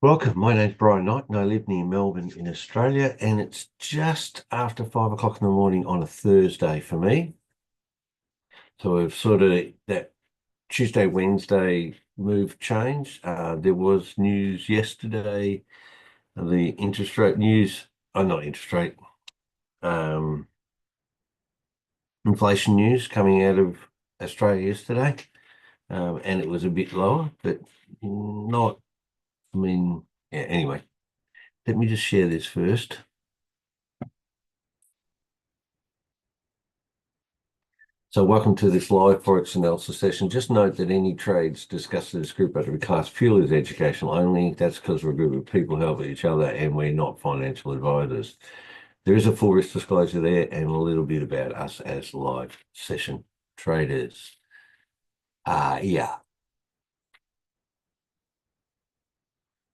Welcome. My name's Brian Knight, and I live near Melbourne in Australia. And it's just after 5 o'clock in the morning on a Thursday for me. So we've sort of that Tuesday, Wednesday move changed. There was news yesterday, the interest rate news, not interest rate, um, inflation news coming out of Australia yesterday. And it was a bit lower, but not, I mean, yeah, anyway, let me just share this first. So welcome to this live Forex analysis session. Just note that any trades discussed in this group are to be classed purely as educational only. That's because we're a group of people who help each other and we're not financial advisors. There is a full risk disclosure there and a little bit about us as live session traders. Yeah.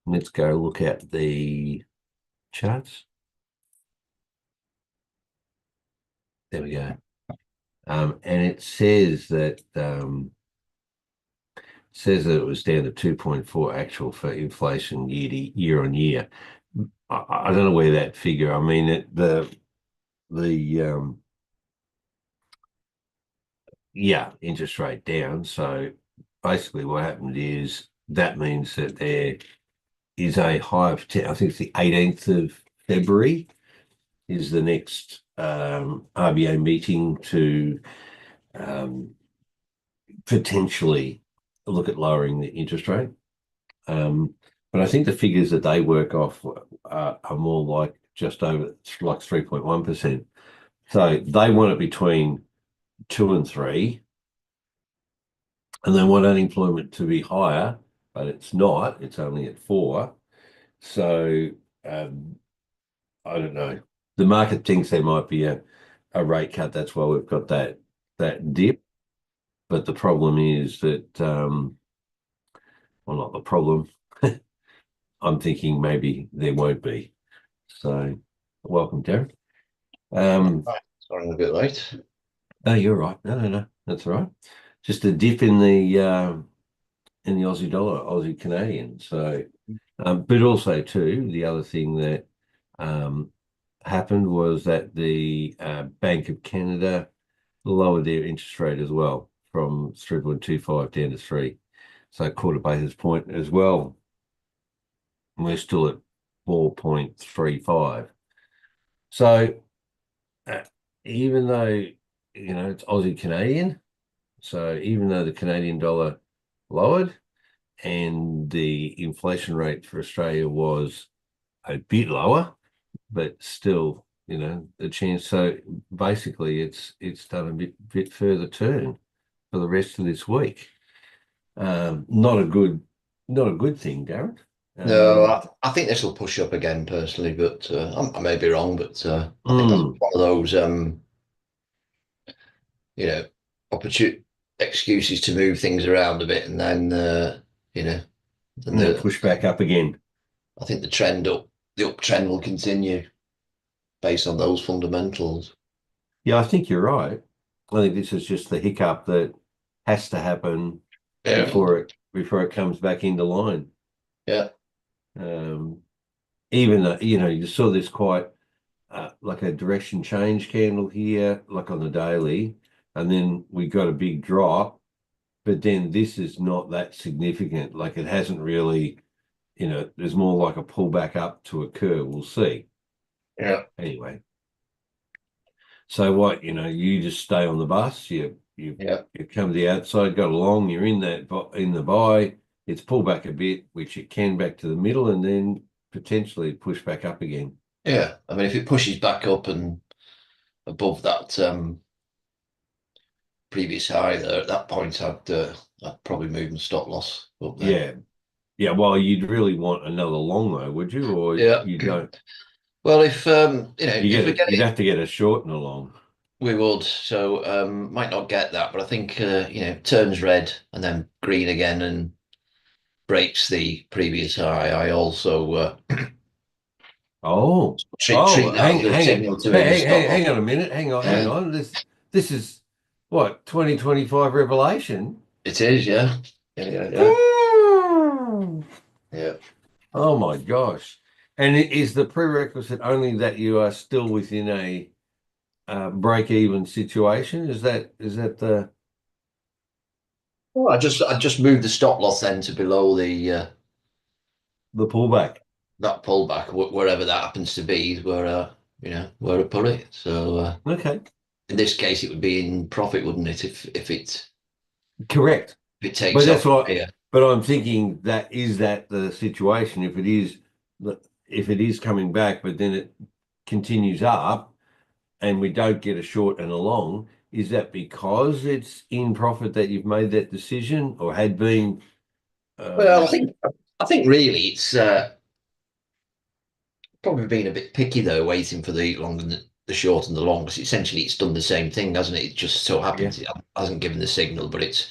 Let's go look at the charts. There we go. And it says that it was down to 2.4 actual for inflation year on year. I don't know where that figure. I mean, the interest rate down. So basically, what happened is that means that there is a high potential. I think it's the 18th of February is the next RBA meeting to potentially look at lowering the interest rate. But I think the figures that they work off are more like just over like 3.1%. So they want it between 2 and 3, and they want unemployment to be higher, but it's not. It's only at 4. So I don't know. The market thinks there might be a rate cut. That's why we've got that dip. But the problem is that, well, not the problem. I'm thinking maybe there won't be. So welcome, Darren. Sorry, I'm a bit late. No, you're right. No, that's all right. Just a dip in the Aussie dollar, Aussie Canadian. So, but also too, the other thing that um, happened was that the Bank of Canada lowered their interest rate as well from 3.25 down to 3. So quarter basis point as well. We're still at 4.35. So uh, even though it's Aussie Canadian, so even though the Canadian dollar lowered and the inflation rate for Australia was a bit lower, but still, the chance. So basically, it's done a bit further turn for the rest of this week. Not a good thing, Darren. No, Um, I think this will push up again personally, but I may be wrong. But I think that's mm, one of those, you know, opportune excuses to move things around a bit, and then you know, then and then push back up again. I think the uptrend will continue based on those fundamentals. Yeah, I think you're right. I think this is just the hiccup that has to happen Yeah, before it comes back into line. yeah, Um, Even though, you saw this quite like a direction change candle here, like on the daily, and then we got a big drop, but then this is not that significant. Like it hasn't really, there's more like a pullback up to occur. We'll see. yeah, Anyway, so what, you just stay on the bus, you yeah, you come to the outside, go along, you're in the buy, it's pulled back a bit, which it can back to the middle, and then potentially push back up again. yeah. I mean, if it pushes back up and above that previous high there, at that point, I'd probably move my stop loss up then. Yeah. Yeah, well, you'd really want another long though, would you? Or Yeah. you don't? Well, if if we get You'd it, have to get a short and a long. we would. So might not get that, but I think turns red and then green again and breaks the previous high. I also Oh, treat that hang, as a hang, signal to hit my hang, stop hang, loss. hang on a minute. Hang Yeah, on. This is what 2025 revelation. it is. Yeah, yeah, yeah, yeah. Hmm. Yeah. Oh my gosh. And is the prerequisite only that you are still within a break-even situation? Is that Well, I just moved the stop loss then to below the pullback? that pullback, wherever that happens to be, where I put it. So Okay, in this case, it would be in profit, wouldn't it? correct. If it But takes that's off what. here. But I'm thinking that the situation. If it is coming back, but then it continues up, and we don't get a short and a long, is that because it's in profit that you've made that decision, or had been? Well, Um, I think really it's probably been a bit picky though, waiting for the long and the short and the long, because essentially it's done the same thing, hasn't it? It just so yeah, happens it hasn't given the signal, but it's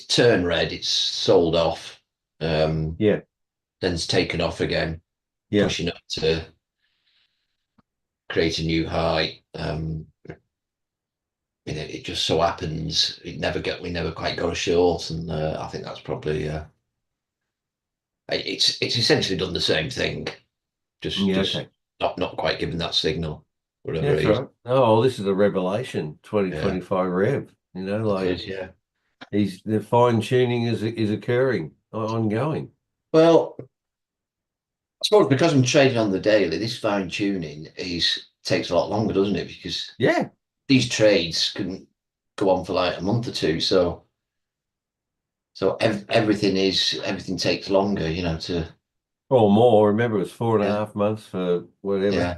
turned red, it's sold off, yeah, then it's taken off again, yeah, pushing up to create a new high. It just so happens we never quite got a short, and I think that's probably it's essentially done the same thing, yeah. just Okay, not quite given that signal, for yeah, whatever that's reason. right. Oh, this is a revelation. Yeah, 2025 Rev. it Like is. Yeah. the fine tuning is occurring, ongoing. Well, I suppose because I'm trading on the daily, this fine tuning is takes a lot longer, doesn't it? Because Yeah, these trades can go on for like a month or two, so everything takes longer, to or more. Remember, it was four and a yeah, half months for whatever. yeah,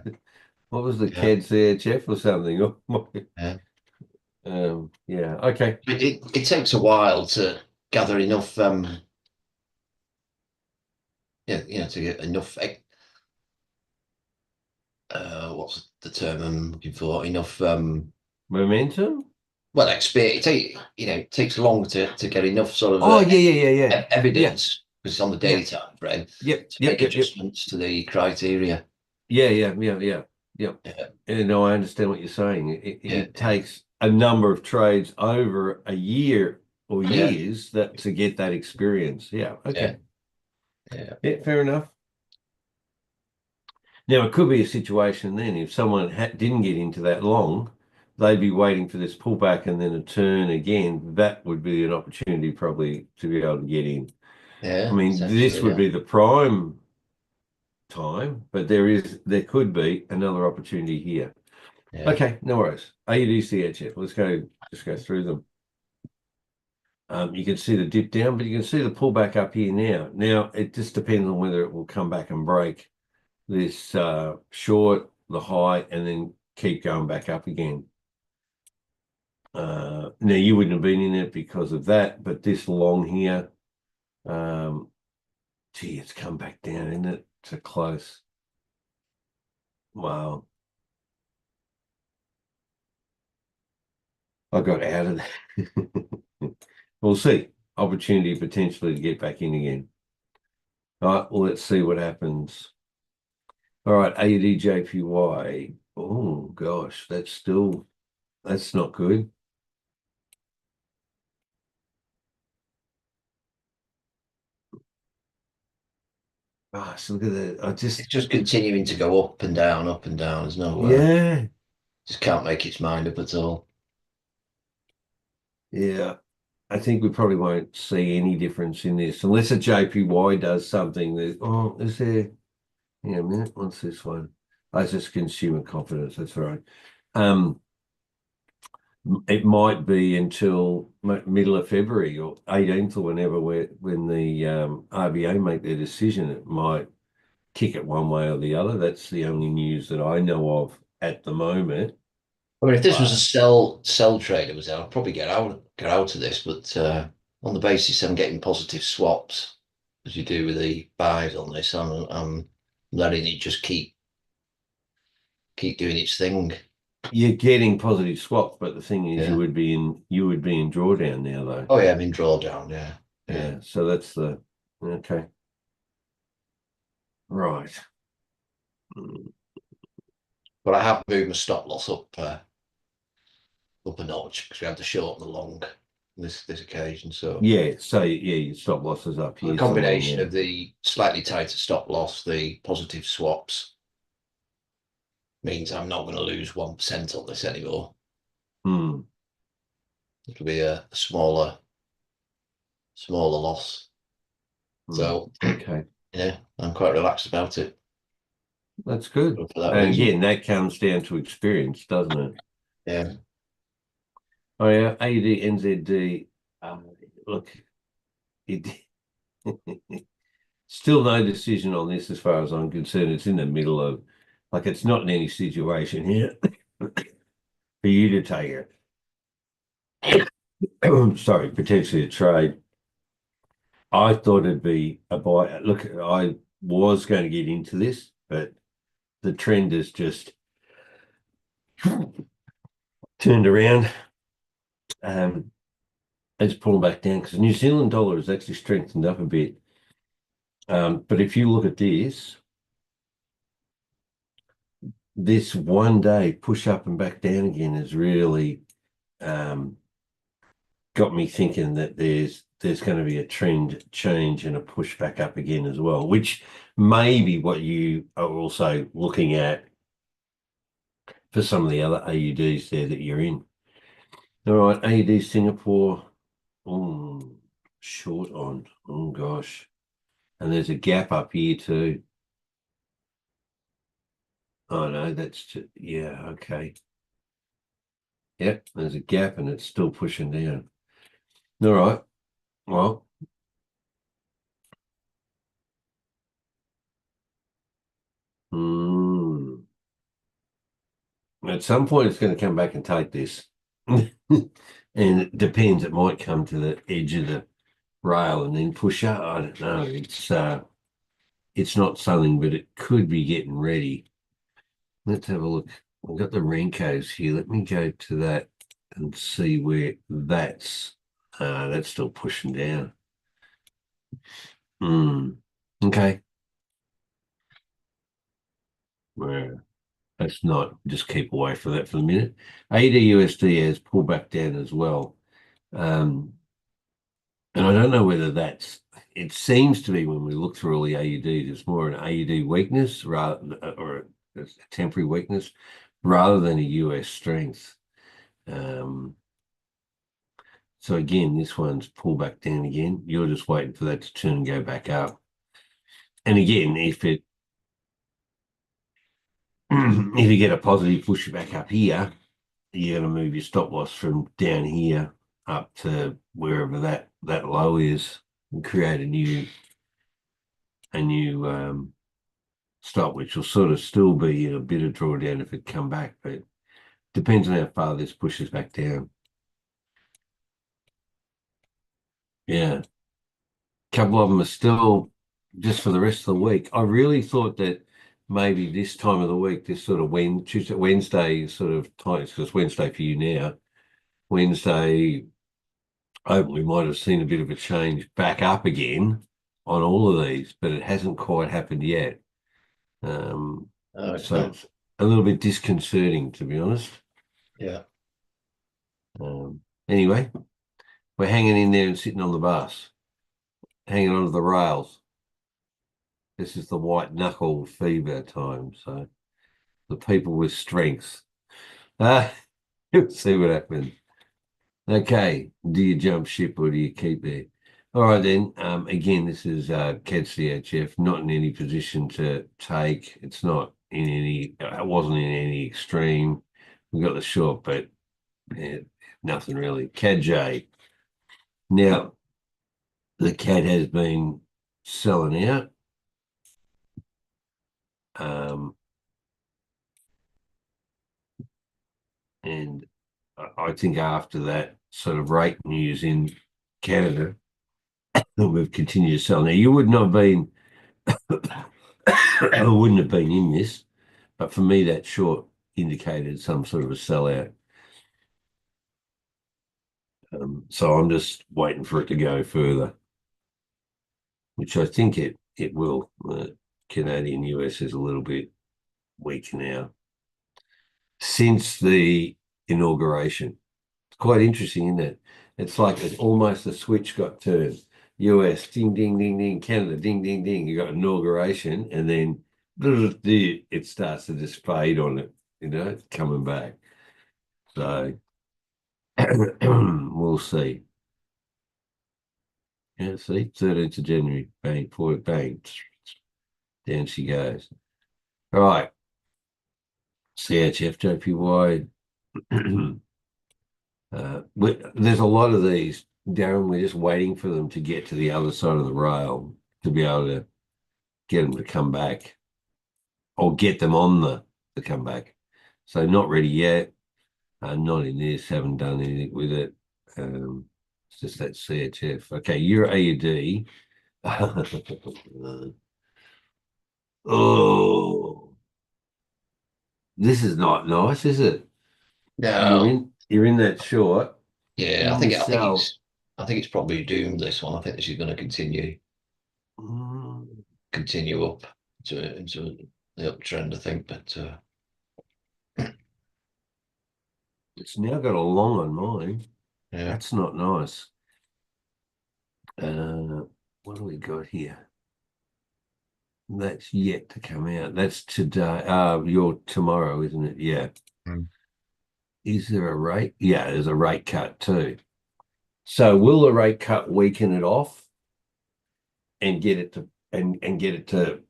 What was the yeah, CAD CHF or something? yeah. Yeah. Okay. It takes a while to gather enough, yeah, to get enough. What's the term I'm looking for? Enough, Momentum. well, experience. It takes long to get enough sort of Oh, yeah, yeah, yeah, yeah, yeah, evidence, because it's on the yeah. daily time frame, Yep, to yep, make yep, yep. adjustments to the criteria. Yeah, yeah, yeah, yeah, yep. Yeah, And no, I understand what you're saying. yeah, It yeah, takes a number of trades over a year or yeah, years that to get that experience. Yeah. yeah, Okay. yeah, Yeah. Fair enough. Now it could be a situation then if someone didn't get into that long, they'd be waiting for this pullback and then a turn again. That would be an opportunity probably to be able to get in. I yeah. mean, this Essentially, would yeah, be the prime time, but there could be another opportunity here. yeah, Okay, no worries. AUDCHF. Let's go. Just go through them. You can see the dip down, but you can see the pullback up here now. Now it just depends on whether it will come back and break this short, the high, and then keep going back up again. Now you wouldn't have been in it because of that, but this long here, um, gee, it's come back down, isn't it? To close. Wow, I got out of that. We'll see. Opportunity potentially to get back in again. All right, well, let's see what happens. All right, AUDJPY. Oh gosh, that's not good. Gosh, look at that. I just it's just continuing to go up and down, up and down. There's no, yeah, just can't make its mind up at all. yeah. I think we probably won't see any difference in this unless a JPY does something that, oh, is there, hang on a minute, what's this one? That's just consumer confidence. That's right. Um, it might be until middle of February or 18th or whenever when the RBA make their decision. It might kick it one way or the other. That's the only news that I know of at the moment. I mean, if this was a But sell trader, I'd probably get out of this, but on the basis I'm getting positive swaps, as you do with the buys on this, I'm letting it just keep doing its thing. you're getting positive swaps, but the thing is Yeah. you would be in drawdown now though. Oh yeah, I'm in drawdown. Yeah. Yeah. Yeah. So that's the okay. Right. Mm. But I have moved my stop loss up a notch because we had the short and the long this occasion. So Yeah, so yeah, your stop loss is up a here somewhere combination now. of the slightly tighter stop loss, the positive swaps, means I'm not going to lose 1% on this anymore. Hmm. It'll be a smaller loss. Hmm. So Okay, yeah, I'm quite relaxed about it that's good. for that And reason. again, that comes down to experience, doesn't it? Yeah. Oh yeah, AUD, NZD. Look, it still no decision on this as far as I'm concerned. It's in the middle of, like, it's not in any situation here for you to take it. Sorry, potentially a trade. I thought it'd be a buy. Look, I was going to get into this, but the trend has just turned around. Um, it's pulling back down because the New Zealand dollar has actually strengthened up a bit. But if you look at this 1 day push up and back down again has really um, got me thinking that there's going to be a trend change and a push back up again as well, which may be what you are also looking at for some of the other AUDs there that you're in. All right, AUD Singapore, oh, short on. Oh gosh. And there's a gap up here too. Oh no, that's just, yeah, okay. Yep, there's a gap and it's still pushing down. All right. Well, hmm. At some point it's going to come back and take this. And it depends, it might come to the edge of the rail and then push up. I don't know. It's not something, but it could be getting ready. Let's have a look. I've got the Renkos here. Let me go to that and see where that's still pushing down. Okay. Well, that's not, just keep away from that for a minute. ADUSD has pulled back down as well. Um, and I don't know whether it seems to be when we look through all the AUDs, it's more an AUD weakness rather, or a temporary weakness rather than a US strength. Um, so again, this one's pulled back down again. You're just waiting for that to turn and go back up. And again, if you get a positive push back up here, you're going to move your stop loss from down here up to wherever that low is and create a new stop, which will sort of still be a bit of drawdown if it come back, but depends on how far this pushes back down. Yeah, a couple of them are still just for the rest of the week. I really thought that maybe this time of the week, this sort of Wednesday sort of time, because Wednesday for you now, Wednesday, we might have seen a bit of a change back up again on all of these, but it hasn't quite happened yet. Um, No, it's so not. it's a little bit disconcerting, to be honest. Yeah. Anyway, we're hanging in there and sitting on the bus, hanging onto the rails. This is the white knuckle fever time. So the people with strength. Uh, see what happens. Okay. Do you jump ship or do you keep there? All right, then. Again, this is CAD CHF, not in any position to take. It's not in any, it wasn't in any extreme. We got the short, but nothing really. CAD J. Now, the CAD has been selling out. Um, and I think after that sort of rate news in Canada, that we've continued to sell. Now, you would not have been, I wouldn't have been in this, but for me, that short indicated some sort of a sellout. So I'm just waiting for it to go further, which I think it will. Canadian US is a little bit weaker now since the inauguration. It's quite interesting, isn't it? It's like it's almost a switch got turned. US, ding, ding, ding, ding. Canada, ding, ding, ding. You got inauguration, and then it starts to just fade on it. It's coming back. So we'll see. Yeah, see, 13th of January, bang, forward, bang, down she goes. All right, CHF, JPY. There's a lot of these, Darren. We're just waiting for them to get to the other side of the rail to be able to get them to come back or get them on the comeback. So not ready yet. Not in this. Haven't done anything with it. It's just that CHF. Okay, Euro AUD. Oh, this is not nice, is it? You're No, in that short, yeah, and I think you I think sell. it's I think it's probably doomed this one. I think this is going to Mm, continue up into the uptrend. I think, but It's now got a long on mine. yeah. That's not nice. What do we got here? That's yet to come out. That's today. Your tomorrow, isn't it? Yeah. Mm. Is there a rate? Yeah, there's a rate cut too. So will the rate cut weaken it off and get it to and get it to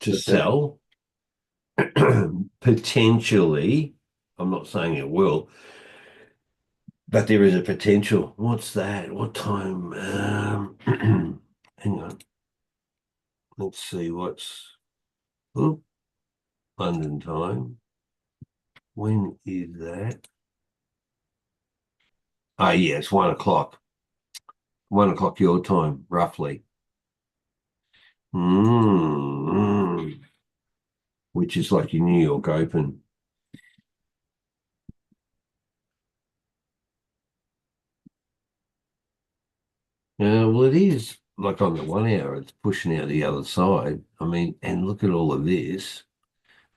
But sell? Potentially. I'm not saying it will, but there is a potential. What's that? What time? Hang on. Let's see what's oh, London time. When is that? Ah, yeah, it's 1 o'clock. 1 o'clock your time, roughly. Mm, which is like your New York Open. Well, it is like on the 1 hour, it's pushing out the other side. I mean, and look at all of this.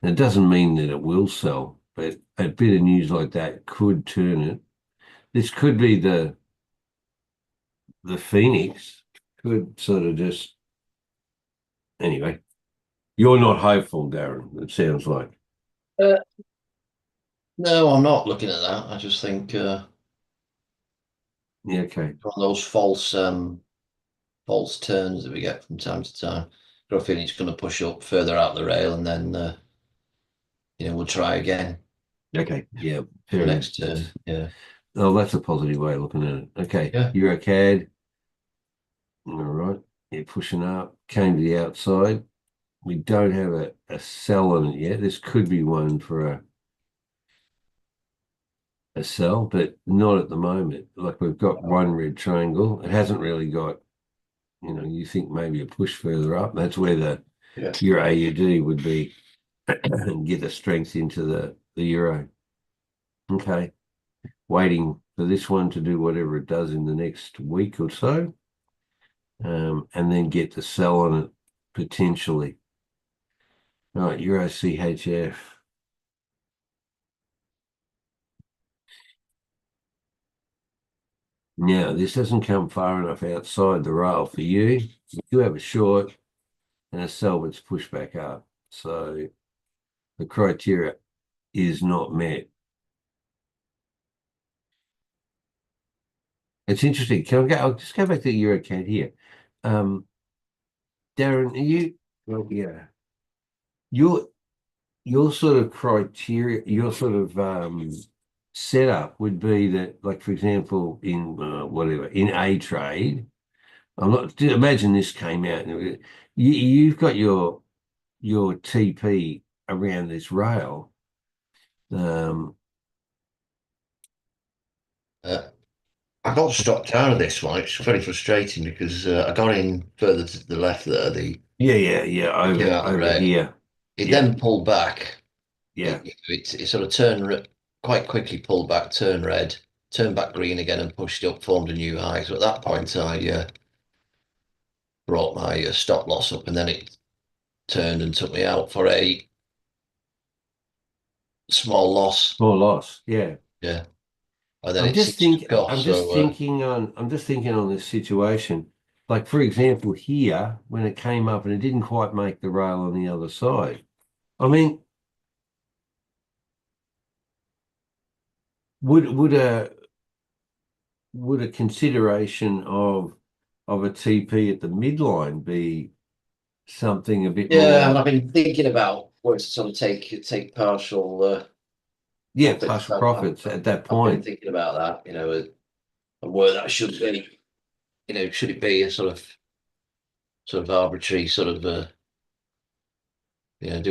It doesn't mean that it will sell, but a bit of news like that could turn it. This could be the Phoenix could sort of just anyway. You're not hopeful, Darren. It sounds like. uh, no, I'm not looking at that. I just think Yeah, okay. one of those false turns that we get from time to time. I think it's going to push up further out the rail, and then we'll try again Okay. Yeah. for the Fair enough. next turn. Yeah, That's a positive way of looking at it. Okay. yeah. Eurocad. All right. You're pushing up. Came to the outside. We don't have a sell on it yet. This could be one for a sell, but not at the moment. Like we've got one red triangle. It hasn't really got, you think maybe a push further up. That's where Yeah. your AUD would be and get the strength into the euro. Okay. Waiting for this one to do whatever it does in the next week or so. And then get the sell on it potentially. All right, Euro CHF. Now, this doesn't come far enough outside the rail for you. You have a short and a sell that's pushed back up. So the criteria is not met. It's interesting. I'll just go back to the Eurocad here. Um, Darren, well, yeah, your your sort of criteria, your sort of setup would be that, like for example, in whatever in a trade, I'm not. Imagine this came out, and you've got your TP around this rail. Um, Uh, I got stopped out of this one. It's very frustrating because I got in further to the left there. The yeah, came out the over red. here. It Yeah, then pulled back. yeah. It sort of quite quickly, pulled back, turned red, turned back green again, and pushed up, formed a new high. So at that point, I brought my stop loss up, and then it turned and took me out for a small loss. More loss. Yeah. Yeah, and then it seems to go off. So I'm just thinking on this situation. Like for example, here when it came up and it didn't quite make the rail on the other side. I mean, would a consideration of a TP at the midline be something a bit yeah, and more, I've been thinking about where to sort of take partial yeah, profits. partial profits at that I've been point? thinking about that, and where that should be. Should it be a sort of arbitrary sort of do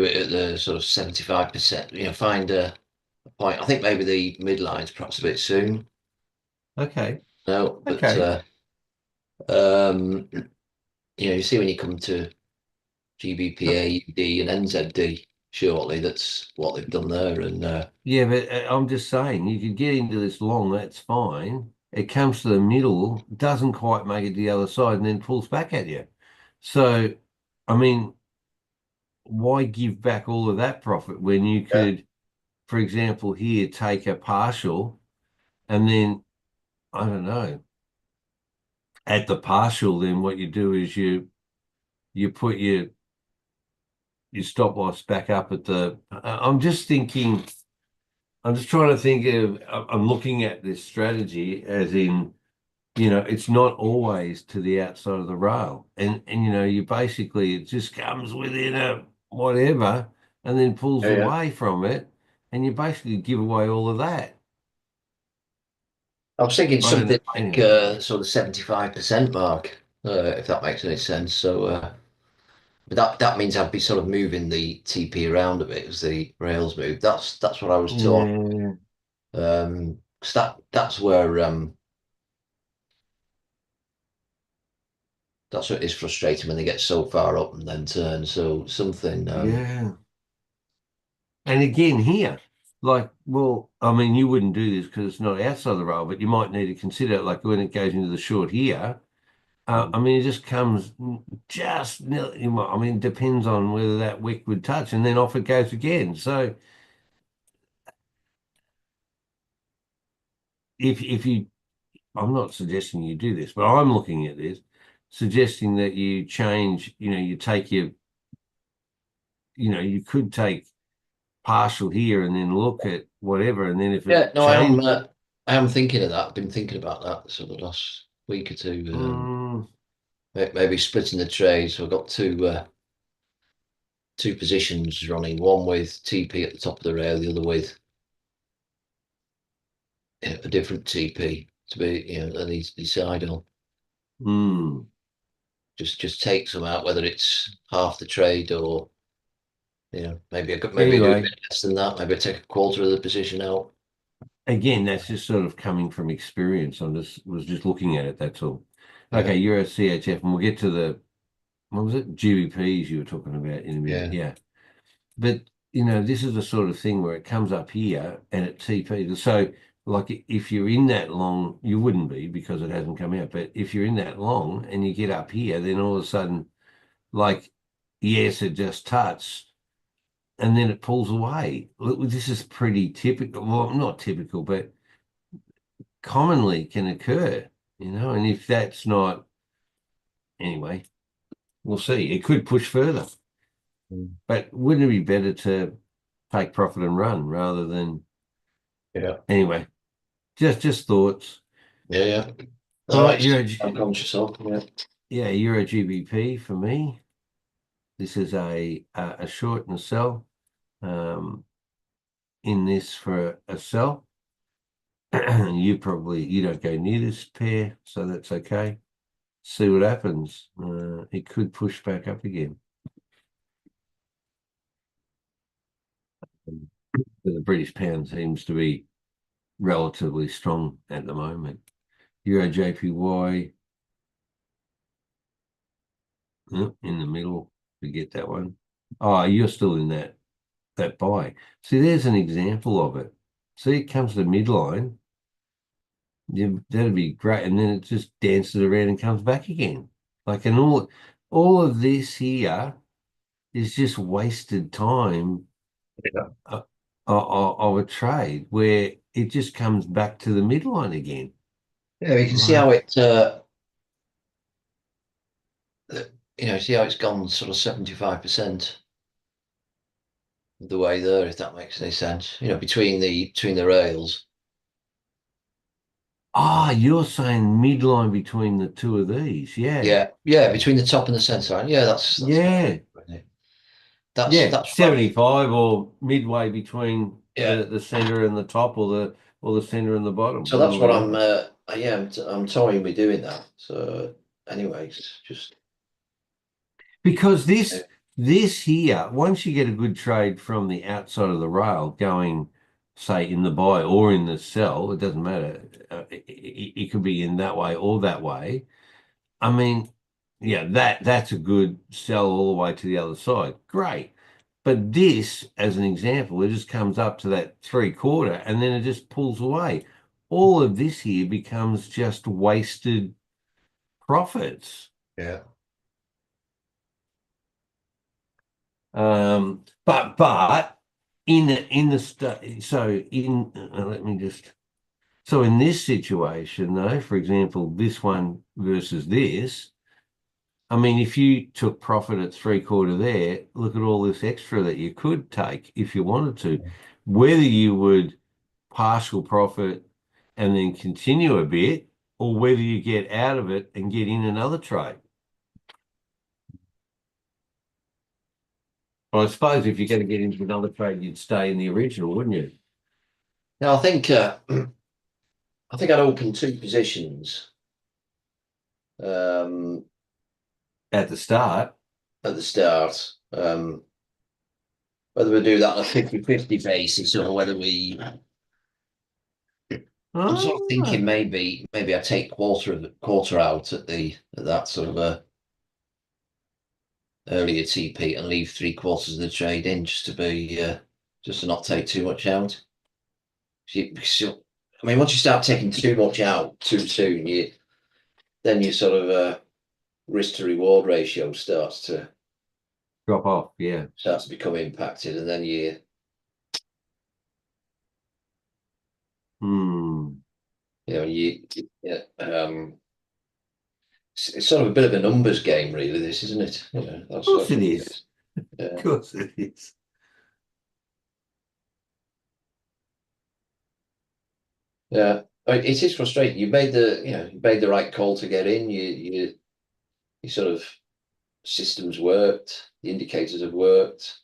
it at the sort of 75%, find a point. I think maybe the midline's perhaps a bit soon. Okay, No, but okay, um, you see when you come to GBPA, UD, and NZD shortly, that's what they've done there. And yeah, but I'm just saying you could get into this long, that's fine. It comes to the middle, doesn't quite make it to the other side, and then pulls back at you. So, I mean, why give back all of that profit when you yeah, could, for example, here take a partial and then I don't know, at the partial, then what you do is you put your stop loss back up at the. I'm just thinking. I'm just trying to think of. I'm looking at this strategy as in, it's not always to the outside of the rail, and you basically it just comes within a whatever, and then pulls yeah, yeah. away from it, and you basically give away all of that. I was thinking I don't something know. like Anyway, sort of 75% mark, if that makes any sense. So, but that means I'd be sort of moving the TP around a bit as the rails move. That's what I was taught. yeah, 'Cause that's where that's what is frustrating when they get so far up and then turn. So something, yeah. And again, here, like, well, I mean, you wouldn't do this because it's not outside the rail, but you might need to consider it, like when it goes into the short here. I mean, it just comes just, I mean, it depends on whether that wick would touch, and then off it goes again. So if you, I'm not suggesting you do this, but I'm looking at this, suggesting that you change, you take you could take partial here and then look at whatever, and then if it yeah, no, change. I am thinking of that. I've been thinking about that sort of last week or two. Mm, Maybe splitting the trade. So I've got two positions running. One with TP at the top of the rail, the other with a different TP to be, that needs to decide on. mm. Just take some out, whether it's half the trade or maybe do a Anyway, bit less than that. Maybe take a quarter of the position out. again, that's just sort of coming from experience. I was just looking at it. That's all. Yeah, Okay, you're a CHF, and we'll get to the what was it? GBPs you were talking about in a minute. yeah, Yeah, but this is the sort of thing where it comes up here and it TP. So, like, if you're in that long, you wouldn't be because it hasn't come out. But if you're in that long and you get up here, then all of a sudden, like, yes, it just touched and then it pulls away. Look, this is pretty typical. Well, not typical, but commonly can occur, and if that's not, anyway, we'll see. It could push further, mm, but wouldn't it be better to take profit and run rather than, yeah, anyway, just thoughts. yeah, yeah. All No, right, it's I'm conscious of. Yeah, yeah, Euro GBP for me. This is a short and a sell. Um, in this for a sell. You don't go near this pair, so that's okay. See what happens. It could push back up again. The British pound seems to be relatively strong at the moment. Euro JPY in the middle. Forget that one. Oh, you're still in that buy. See, there's an example of it. See, it comes to the midline. Yeah, that'd be great, and then it just dances around and comes back again. Like, and all of this here is just wasted time. yeah. Uh, of a trade where it just comes back to the midline again. Yeah, you can see how Like, it, see how it's gone sort of 75% of the way there, if that makes any sense. Between the rails. you're saying midline between the two of these. Yeah. Yeah, yeah, between the top and the centre line. Yeah, that's about Yeah. it. That's Yeah. that's what I, 75 or midway between yeah. the center and the top or the center and the bottom, So that's whatever what you I'm. want. Yeah, I'm toying with doing that. So, anyways, just Because uh, this here, once you get a good trade from the outside of the rail going, say, in the buy or in the sell, it doesn't matter. It could be in that way or that way. I mean, yeah, that's a good sell all the way to the other side. Great. But this, as an example, it just comes up to that three quarter and then it just pulls away. All of this here becomes just wasted profits. yeah. But in the so in let me just so in this situation though, for example, this one versus this, I mean, if you took profit at three quarter there, look at all this extra that you could take if you wanted to. Whether you would partial profit and then continue a bit, or whether you get out of it and get in another trade. Well, I suppose if you're going to get into another trade, you'd stay in the original, wouldn't you? Now I think I'd open two positions um, At the start. at the start. Whether we do that on a 50-50 basis or whether I'm sort of thinking Ah, maybe I take quarter out at that sort of earlier TP and leave three-quarters of the trade in just to not take too much out. I mean, once you start taking too much out too soon, you sort of risk to reward ratio drop off, yeah. starts to become impacted, and then Hmm. yeah, it's sort of a bit of a numbers game, really. This, isn't it? Of That's course it what it is. is. Of Yeah, course it is. yeah. I mean, it is frustrating. You made the right call to get in. You sort of systems worked. The indicators have worked.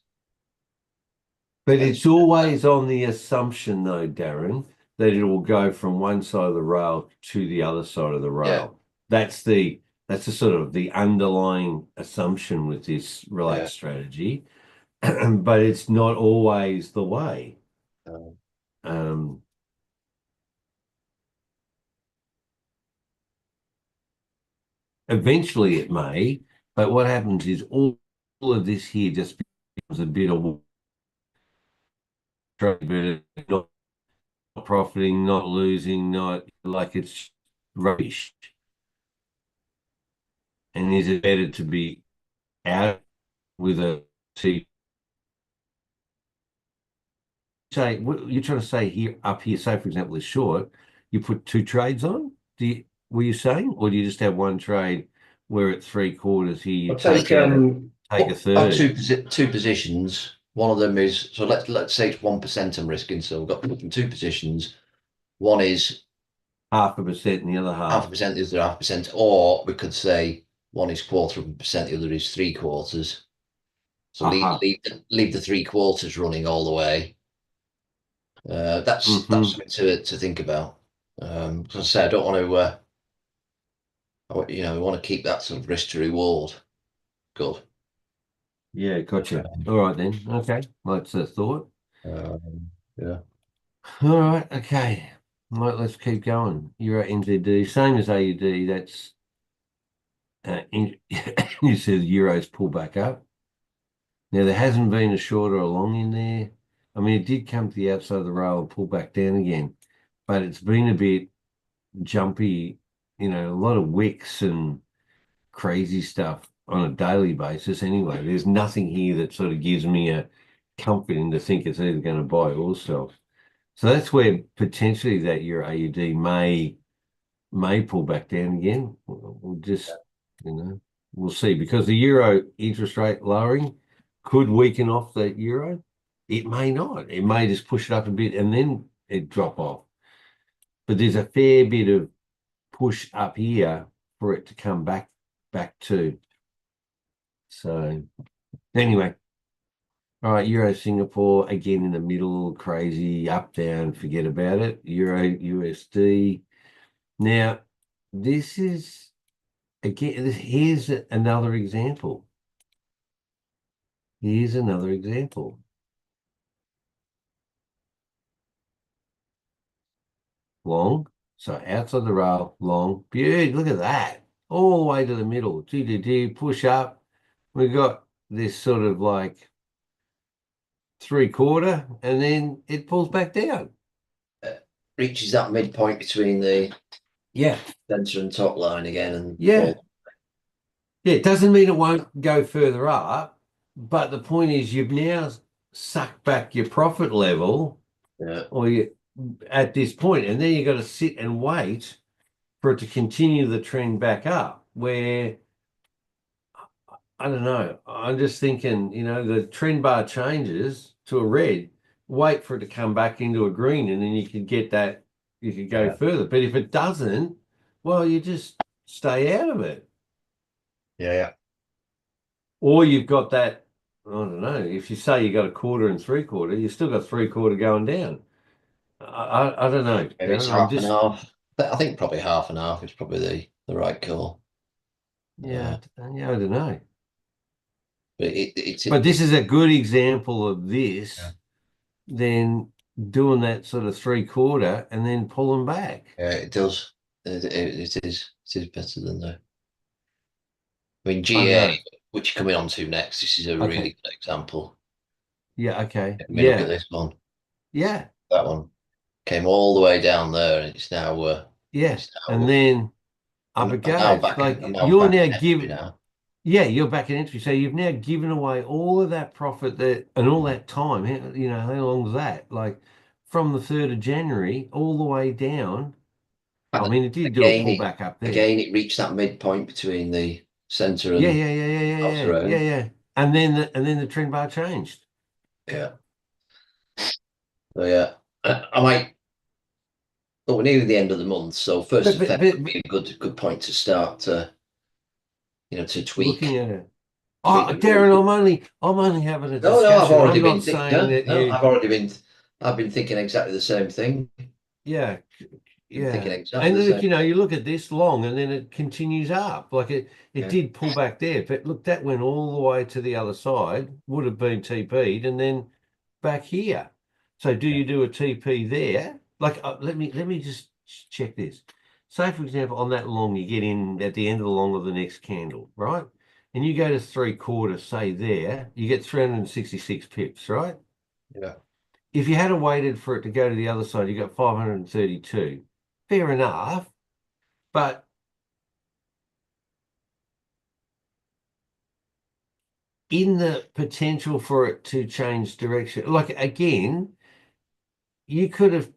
But And it's always on the assumption, though, Darren, that it will go from one side of the rail to the other side of the yeah, rail. That's the that's the sort of the underlying assumption with this yeah. relaxed strategy, but it's not always the way. Um, Um, Eventually, it may, but what happens is all of this here just becomes a bit of trade, but not profiting, not losing, not like it's rubbish. And is it better to be out with a see? Say what you're trying to say here up here, say for example, is short, you put two trades on? Were you saying, or do you just have one trade where at three quarters here you I'll take take a up third, two positions. One of them is so let's say it's 1% I'm risking. So we've got two positions. One is 0.5% and the other half a half? percent, the other 0.5%, or we could say one is quarter of a percent, the other is three quarters. So Aha. leave the three quarters running all the way. That's Mm-hmm. something to think about. As I say, I don't want to. We want to keep that sort of risk to reward. Good. Yeah, gotcha. All right then. Okay. That's a thought. Yeah. All right, okay. Right, let's keep going. You're at NZD, same as AUD. That's you said the euros pull back up. Now there hasn't been a short or a long in there. I mean, it did come to the outside of the rail and pull back down again, but it's been a bit jumpy. A lot of wicks and crazy stuff on a daily basis. Anyway, there's nothing here that sort of gives me a comforting to think it's either going to buy or sell. So that's where potentially that your AUD may pull back down again. We'll just, we'll see, because the euro interest rate lowering could weaken off the euro. It may not. It may just push it up a bit and then it drop off. But there's a fair bit of push up here for it to come back to. So anyway, all right, Euro Singapore again in the middle, crazy up down, forget about it. Euro USD. Now, this is again, here's another example. Here's another example. Long, so outside the rail, long. Beauty, look at that. All the way to the middle. Push up. We got this sort of like 3/4, and then it pulls back down. Reaches that midpoint between the Yeah. center and top line again, and Yeah. Yeah, it doesn't mean it won't go further up, but the point is you've now sucked back your profit level, or you at this point, and then you've got to sit and wait for it to continue the trend back up. Where I don't know, I'm just thinking, the trend bar changes to a red, wait for it to come back into a green, and then you could get that, you could go further. But if it doesn't, well, you just stay out of it. Yeah. Or you've got that, I don't know, if you say you got 1/4 and 3/4, you still got 3/4 going down. I don't know, Maybe it's Darren. I'm half and just, half. I think probably half and half is probably the right call. yeah, yeah, I don't know. But But this is a good example of yeah. this, then doing that sort of 3/4 and then pulling back. Yeah, it does. It is better than the. I mean, I don't GA, know. which you're coming on to next, this is a really Okay. good example. Yeah. Okay. I mean, look at Yeah. this one. Yeah. That one came all the way down there, and Yeah. it's now And then up I'm, it I'm now goes. back in Like I'm now you're back now in entry give. now. Yeah, you're back in entry. So you've now given away all of that profit that and all that time. How long was that? Like from the 3rd of January all the way down. I And mean, it did do a again, pullback up there. it reached that midpoint between the center Yeah, and yeah, yeah, yeah, yeah, outer yeah, yeah, round. yeah. And then the trend bar changed. Yeah. So yeah, I might. Well, we're nearly the end of the month, so first But of but Feb but, would but be a good point to start to looking tweak at it. tweak Oh, the rules. Darren, I'm only having a No, discussion. I'm not saying no, that no, you. I've been thinking exactly the same thing. Yeah, Been thinking yeah. exactly And the look, same thing. you look at this long and then it continues up. Like it Yeah, did pull back there, but look, that went all the way to the other side, would have been TP'd, and then back here. So do yeah, you do a TP there? Like let me just check this. Say for example, on that long, you get in at the end of the long of the next candle, right? And you go to 3/4, say there, you get 366 pips, right? yeah. If you had waited for it to go to the other side, you got 532. Fair enough. But in the potential for it to change direction, like again, you could have,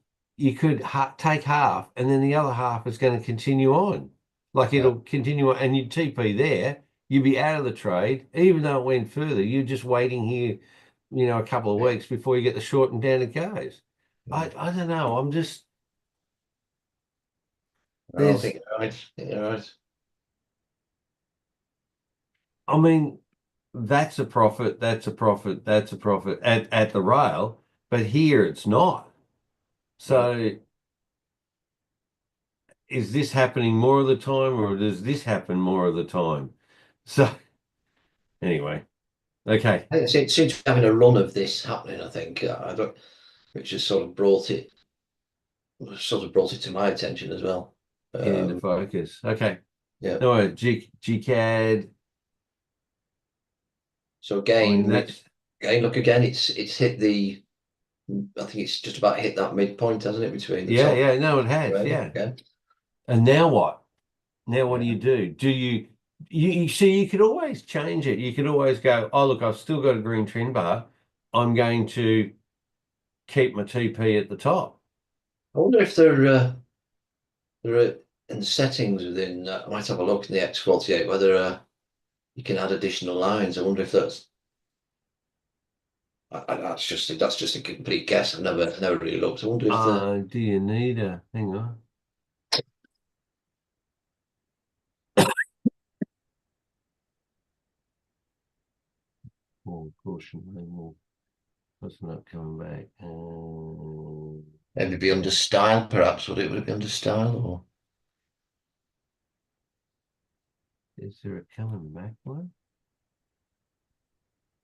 take half and then the other half is going to continue on. Like Yeah. it'll continue on and you'd TP there, you'd be out of the trade, even though it went further. You're just waiting here, a couple of Yeah. weeks before you get the short and down it goes. Yeah. I don't know. I'm just, No, I there's, think you're right. I think you're right. I mean, that's a profit, that's a profit, that's a profit at the rail, but here it's not. Yeah. So is this happening more of the time or does this happen more of the time? So anyway, okay. I think it seems to be having a run of this happening. I think I don't, which has sort of brought it to my attention as well. Into Um, focus. Okay. yeah. All right, GCAD. So I mean, look again. It's hit the. I think it's just about hit that midpoint, hasn't it, between the yeah, top yeah, no, it and the has, red yeah. again. And now what? Now what Yeah. do you do? Do you see you could always change it. You could always go, oh look, I've still got a green trend bar. I'm going to keep my TP at the top. I wonder if there are in the settings within. I might have a look in the X48 whether you can add additional lines. I wonder if that's just a complete guess. I've never really looked. I wonder if the Do you need a, hang on. Oh, caution, no more. That's not coming back. maybe be under style, perhaps. Would it be under style or Is there a coming back one?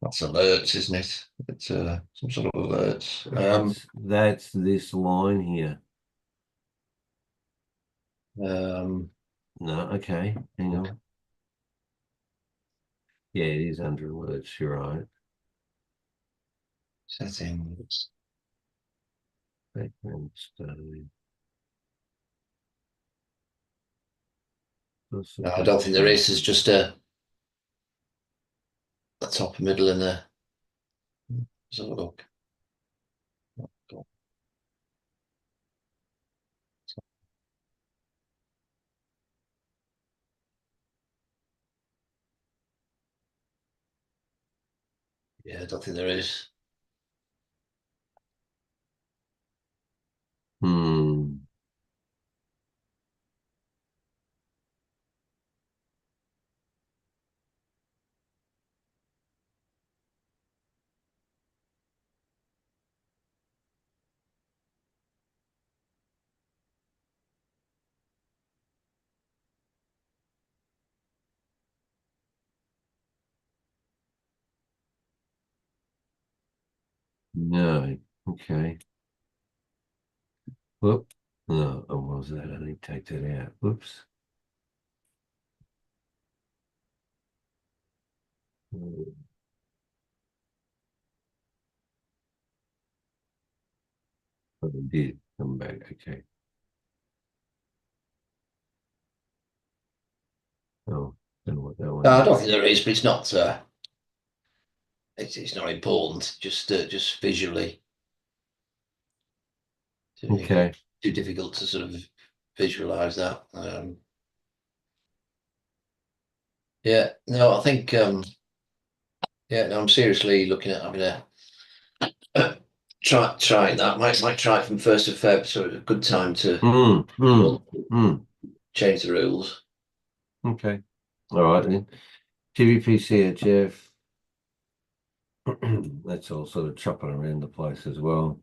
that's alerts, isn't it? It's some sort of alerts. That's this line here. No, okay, hang on. Yeah, it is under alerts, you're right. Settings. Background study. No, I don't think there is. There's just a top, middle, and a. Let's have a look. Yeah, I don't think there is. Hmm. No. Okay. Whoop. No, oh, what was that? I need to take that out. Whoops. Oh, it did come back. Okay. Oh, don't know what that one No, I is. don't think there is, but it's not. It's not important. Just visually, if Okay. it's too difficult to sort of visualize that. Yeah, no, I think. Yeah, no, I'm seriously looking at having a try that. Might try it from 1st of Feb. So it's a good time to Mm, mm, mm. change the rules. Okay. All right then. TVPC Jeff. That's all sort of chopping around the place as well.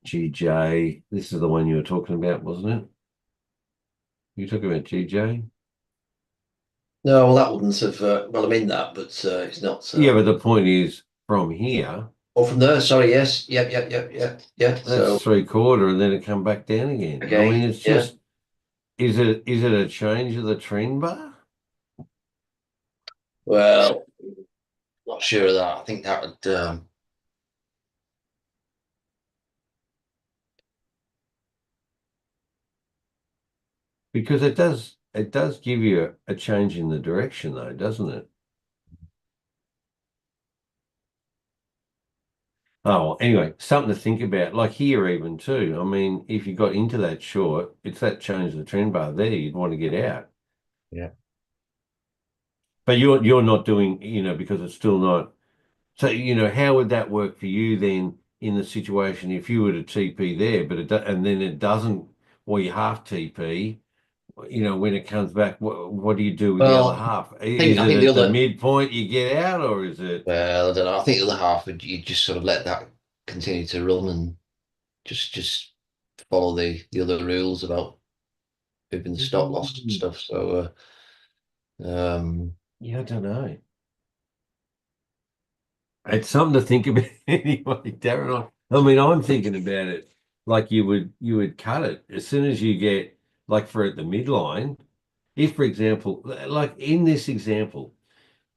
GJ. This is the one you were talking about, wasn't it? You talking about GJ? No, well, that wouldn't have. Well, I'm in that, but it's not. Yeah, but the point is from here, Oh, from there. Sorry. Yes. Yep. Yeah. So that's 3/4 and then it come back down again. I mean, again, it's yeah. just, is it a change of the trend bar? Well, not sure of that. I think that would. Because it does give you a change in the direction though, doesn't it? Oh, well, anyway, something to think about. Like here even too. I mean, if you got into that short, it's that change of the trend bar there you'd want to get out. Yeah. But you're not doing, because it's still not. So, how would that work for you then in the situation if you were to TP there, but and then it doesn't, or you half TP, when it comes back, what do you do with the other Well, half? I Is it think the at the other. midpoint you get out, or is it? Well, I don't know. I think the other half would you just sort of let that continue to run and just follow the other rules about moving the stop loss and Mm, stuff. So, Yeah, I don't know. It's something to think about anyway, Darren. I mean, I'm thinking about it like you would cut it as soon as you get like for at the midline. If, for example, like in this example,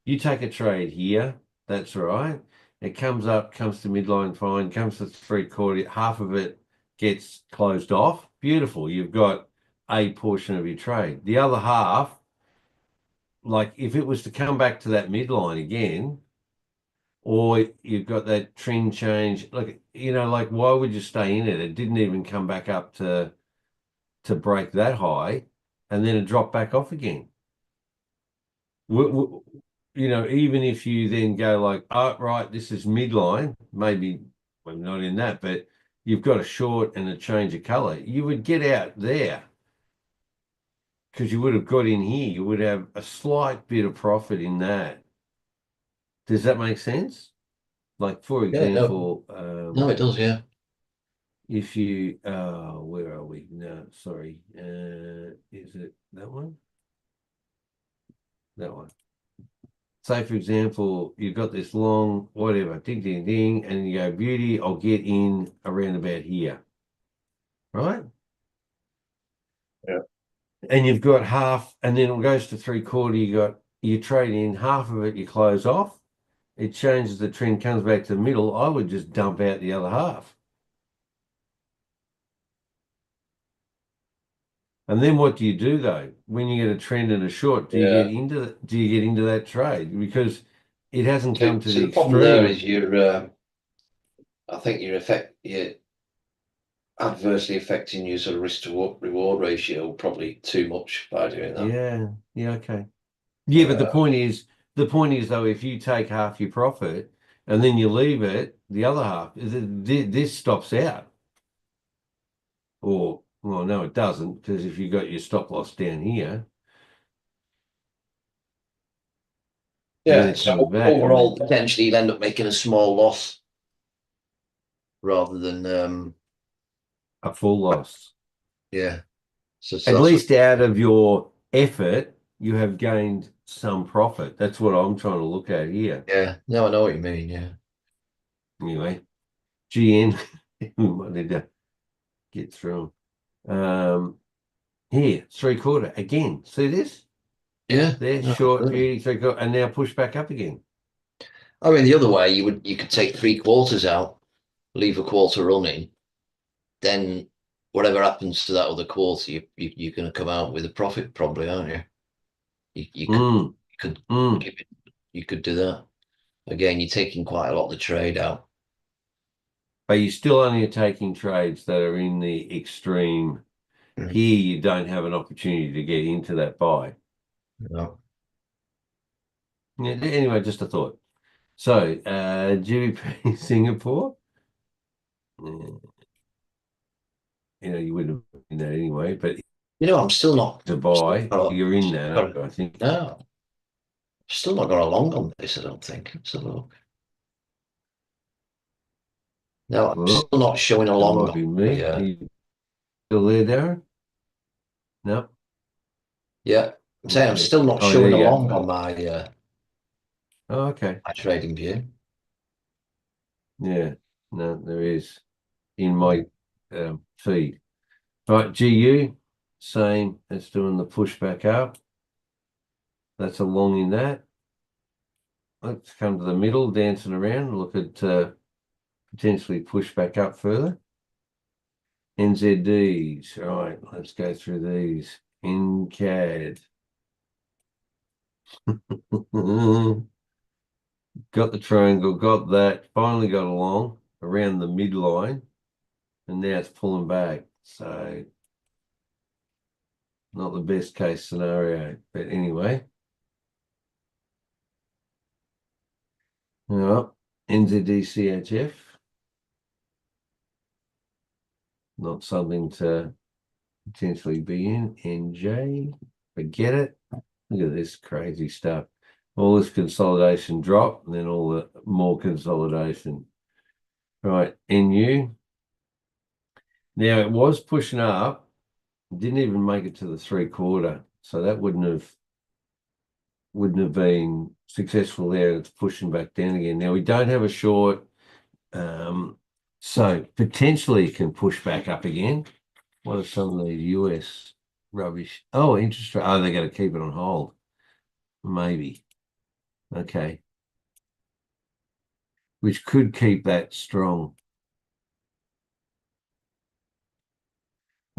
you take a trade here, that's right. It comes to midline fine, comes to 3/4, half of it gets closed off. Beautiful. You've got a portion of your trade. The other half, like if it was to come back to that midline again, or you've got that trend change. Like, like why would you stay in it? It didn't even come back up to break that high, and then it dropped back off again. Even if you then go like, oh, right, this is midline, maybe well, not in that, but you've got a short and a change of color, you would get out there because you would have got in here. You would have a slight bit of profit in that. Does that make sense? Like, for Yeah, no, example, no, it does. Yeah, if you, where are we? No, sorry. Is it that one? That one. Say, for example, you've got this long, whatever, ding, ding, ding, and you go, beauty, I'll get in around about here, right? Yeah. And you've got half, and then it goes to three quarter, you trade in half of it, you close off, it changes the trend, comes back to the middle. I would just dump out the other half. And then what do you do though? When you get a trend and a short, Yeah. do you get into that trade? Because it hasn't come to so the the problem there extreme. is I think you're adversely affecting your sort of risk to reward ratio probably too much by doing that. Yeah, yeah, okay. Yeah, but the Uh, point is, though, if you take half your profit and then you leave it, the other half, this stops out. Or, well, no, it doesn't, because if you got your stop loss down here and then yeah, it comes so back, I overall, mean, potentially you'll end up making a small loss rather than a full loss. yeah. So At that's what least out of your effort, you have gained some profit. That's what I'm trying to look at here. yeah. No, I know what you mean. Yeah, Anyway, GN, we might need to get through 'em. Here, three quarter again. See this? yeah. There, No, short, absolutely. beauty, three quarter, and now push back up again. I mean, the other way you could take 3/4 out, leave a quarter running, then whatever happens to that other quarter, you're going to come out with a profit, probably, aren't you? You could Mm, you could mm. give it, you could do that. Again, you're taking quite a lot of the trade out. But you still only are taking trades that are in the extreme. Mm. Here, you don't have an opportunity to get into that buy. No. Yeah, anyway, just a thought. So, GBP Singapore, yeah, you wouldn't have in that anyway, but I'm still not. to buy, you're in Still that, got I think. no, still not got a long on this. I don't think. Let's have a look. No, I'm Well, still not showing a that long might on. be me. Are Yeah, you still there, Darren? No, yeah. I'm not saying I'm yet. still not Oh, there showing a you long go. on Oh, okay. my trading view. Yeah, no, there is in my feed. Right, GU, same. It's doing the push back up. That's a long in that. Let's come to the middle, dancing around. Look at potentially push back up further. NZDs. All right, let's go through these. NCAD. Got the triangle, got that. Finally got along around the midline, and now it's pulling back. So not the best case scenario, but anyway. Yeah, NZDCHF, not something to potentially be in. NJ, forget it. Look at this crazy stuff. All this consolidation drop, and then all the more consolidation. Right, NU. Now it was pushing up, didn't even make it to the three quarter, so that wouldn't have been successful there. It's pushing back down again. Now we don't have a short, so potentially it can push back up again. What are some of these US rubbish? Oh, interest rate. Oh, they're going to keep it on hold. Maybe. Okay. Which could keep that strong.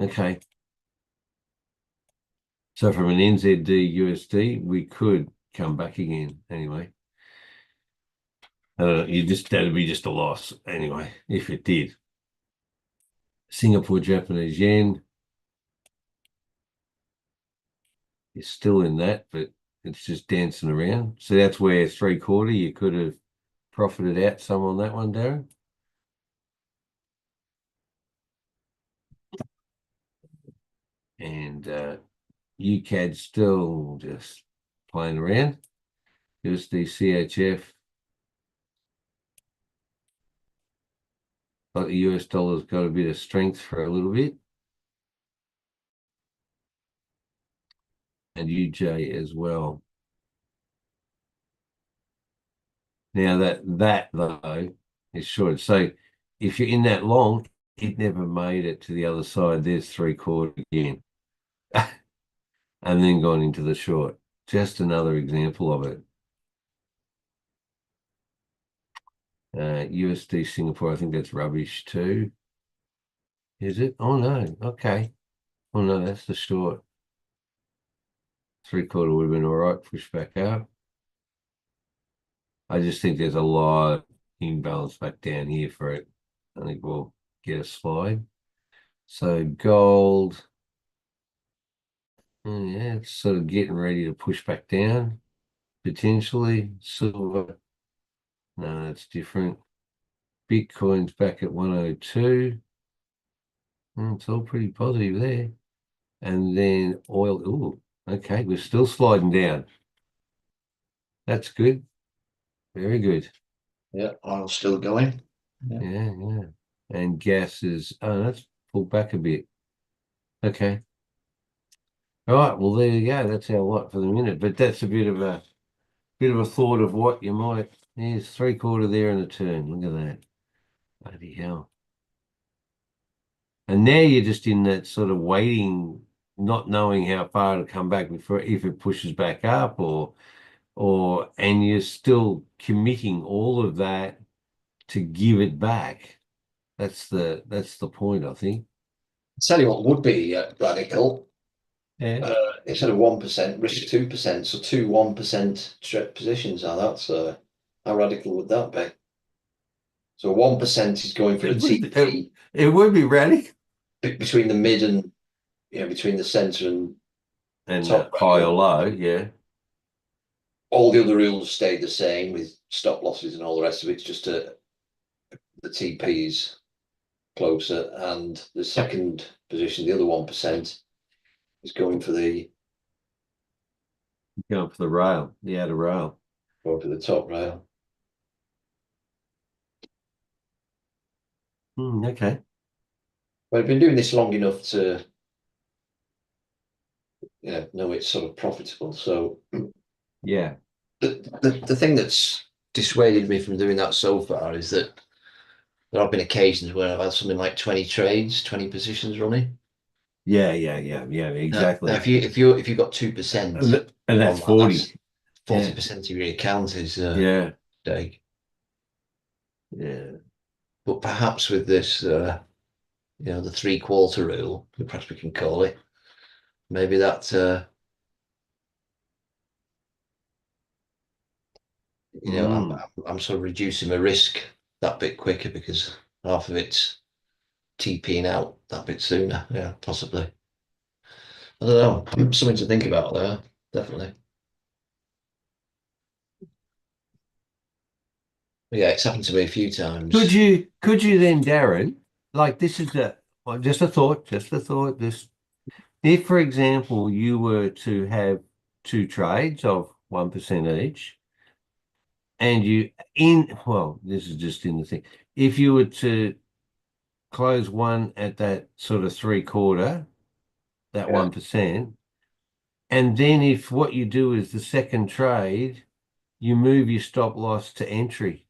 Okay. So from an NZD USD, we could come back again anyway. That'd be just a loss anyway, if it did. Singapore Japanese yen is still in that, but it's just dancing around. So that's where 3/4 you could have profited out some on that one, Darren. And UCAD still just playing around. USD CHF. But the US dollar's got a bit of strength for a little bit. And UJ as well. Now that though is short. So if you're in that long, it never made it to the other side. There's 3/4 again. And then gone into the short. Just another example of it. USD Singapore, I think that's rubbish too. Is it? Oh no. Okay. Oh no, that's the short. 3/4 would have been all right. Push back up. I just think there's a lot of imbalance back down here for it. I think we'll get a slide. So gold, yeah, it's sort of getting ready to push back down, potentially. Silver, no, that's different. Bitcoin's back at 102. It's all pretty positive there. And then oil, ooh, okay, we're still sliding down. That's good. Very good. Yeah, oil's still going. Yeah. And gas is, that's pulled back a bit. Okay. All right, well there you go. That's our lot for the minute. But that's a bit of a thought of what you might. There's 3/4 there in a turn. Look at that. Bloody hell. And now you're just in that sort of waiting, not knowing how far to come back before if it pushes back up and you're still committing all of that to give it back. That's the point, I think. Tell you what would be radical. Yeah. Instead of 1%, risk 2%. So two 1% positions are that. So how radical would that be? So 1% is going for the TP It would be radical. between the mid and between the centre and top high or low, yeah. All the other rules stay the same with stop losses and all the rest of it. It's just the TP is closer, and the second position, the other 1%, is going for the rail, the outer rail. going for the top rail. Okay. Well, I've been doing this long enough to know it's sort of profitable. So yeah, the thing that's dissuaded me from doing that so far is that there have been occasions where I've had something like 20 trades, 20 positions running. Yeah, exactly. Now if you got 2%, and that's 40. 40% of your account is stake. Yeah. But perhaps with this the 3/4 rule, perhaps we can call it, maybe that I'm sort of reducing my risk that bit quicker because half of it's TPing out that bit sooner. Yeah, possibly. I don't know. Something to think about there, definitely. But yeah, it's happened to me a few times. Could you then, Darren, like this is just a thought, this if, for example, you were to have two trades of 1% each, and this is just in the thing. If you were to close one at that sort of 3/4, that 1%, and then if what you do is the second trade, you move your stop loss to entry.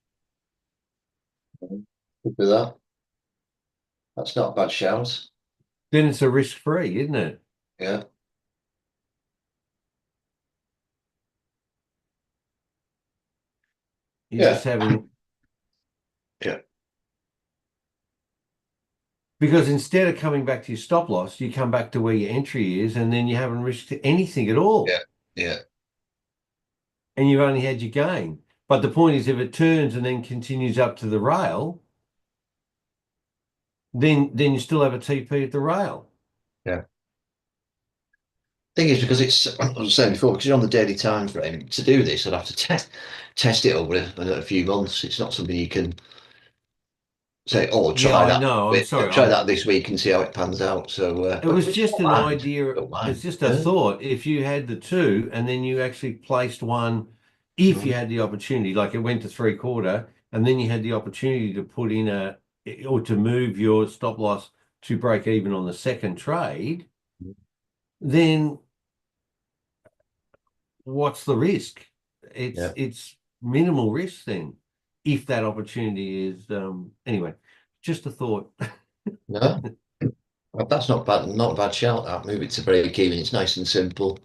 Could do that. That's not a bad shout. Then it's a risk-free, isn't it? Yeah. You're just having. Yeah. Because instead of coming back to your stop loss, you come back to where your entry is, and then you haven't risked anything at all. Yeah. And you've only had your gain. But the point is, if it turns and then continues up to the rail, then you still have a TP at the rail. Yeah. Thing is, because it's, I was saying before, because you're on the daily time frame, to do this, I'd have to test it over a few months. It's not something you can say, oh, Yeah, try I that. know. I'm sorry. Try that this week and see how it pans out. So, It was which I just don't an mind. idea. Don't It's mind. just a thought. If you had the two and then you actually placed one, if you had the opportunity, like it went to 3/4, and then you had the opportunity to put in or to move your stop loss to break even on the second trade, then what's the risk? Yeah. It's minimal risk then, if that opportunity is anyway, just a thought. No, well, that's not bad. Not a bad shout. That move it to break even. It's nice and simple.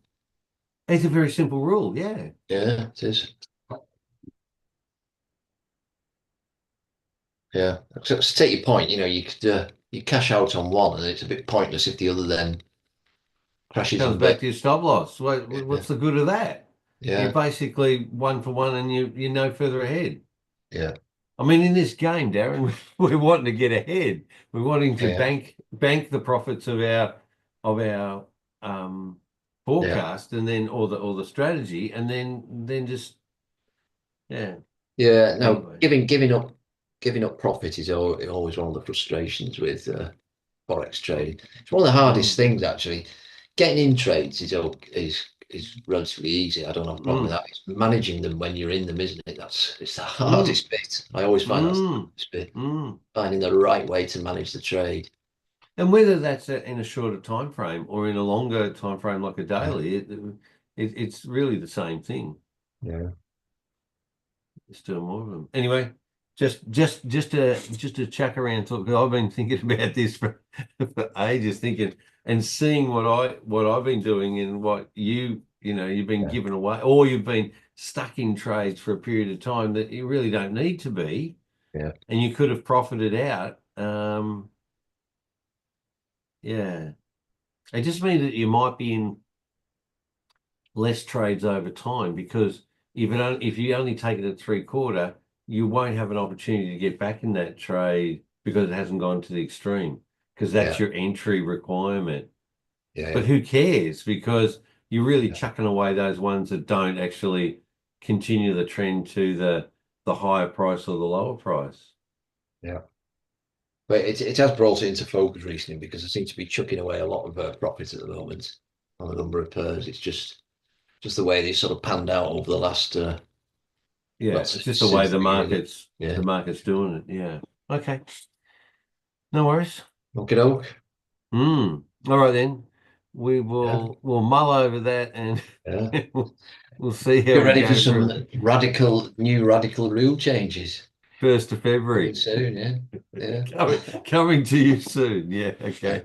It's a very simple rule, yeah. Yeah, it is. Yeah. So to take your point, you could you cash out on one, and it's a bit pointless if the other then crashes Comes and back burns. to your stop loss. Yeah. What's the good of that? You're Yeah. basically 1 for 1 and you're no further ahead. Yeah. I mean, in this game, Darren, we're wanting to get ahead. We're wanting to Yeah. bank the profits of our um Yeah. forecast and then or the strategy and then just yeah. Yeah. No, Anyway. giving up profit is always one of the frustrations with forex trading. It's one of the hardest Mm, things actually. Getting in trades is relatively easy. I don't have a problem with mm, that. It's managing them when you're in them, isn't it? It's the mm, hardest bit. I always find that's the mm, hardest bit. mm. Finding the right way to manage the trade. And whether that's in a shorter time frame or in a longer time frame like a Yeah. daily, it's really the same thing. Yeah. There's still more of them. Anyway, just to chuck around talk because I've been thinking about this for ages, thinking and seeing what I've been doing and what you've been Yeah. given away or you've been stuck in trades for a period of time that you really don't need to be, Yeah. and you could have profited out. Yeah, it just means that you might be in less trades over time because if you only take it at 3/4, you won't have an opportunity to get back in that trade because it hasn't gone to the extreme because Yeah. that's your entry requirement. Yeah. But who cares? Because you're really Yeah. chucking away those ones that don't actually continue the trend to the higher price or the lower price. Yeah. But it has brought it into focus recently because I seem to be chucking away a lot of profits at the moment on a number of pairs. It's just the way they sort of panned out over the last Yeah, well it's just the way since the beginning. the Yeah. market's doing it. Yeah. Okay. No worries. Okay, doke. All right then. Yeah. We'll mull over that and Yeah. we'll see how Get we ready for go some from new radical rule changes 1st of coming February. soon. Yeah. Yeah. Coming to you soon. Yeah, Yeah. okay.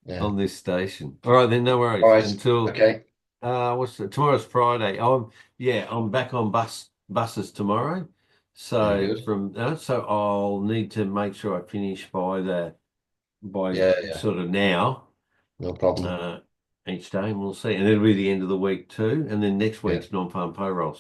Yeah. On this station. All right then, no All worries. right. Until Okay. tomorrow's Friday. I'm back on buses tomorrow. Very So good. so I'll need to make sure I finish by Yeah. Yeah. sort of now. No problem. uh, each day, and we'll see. And it'll be the end of the week too, and then next Yeah. week's non-farm payroll.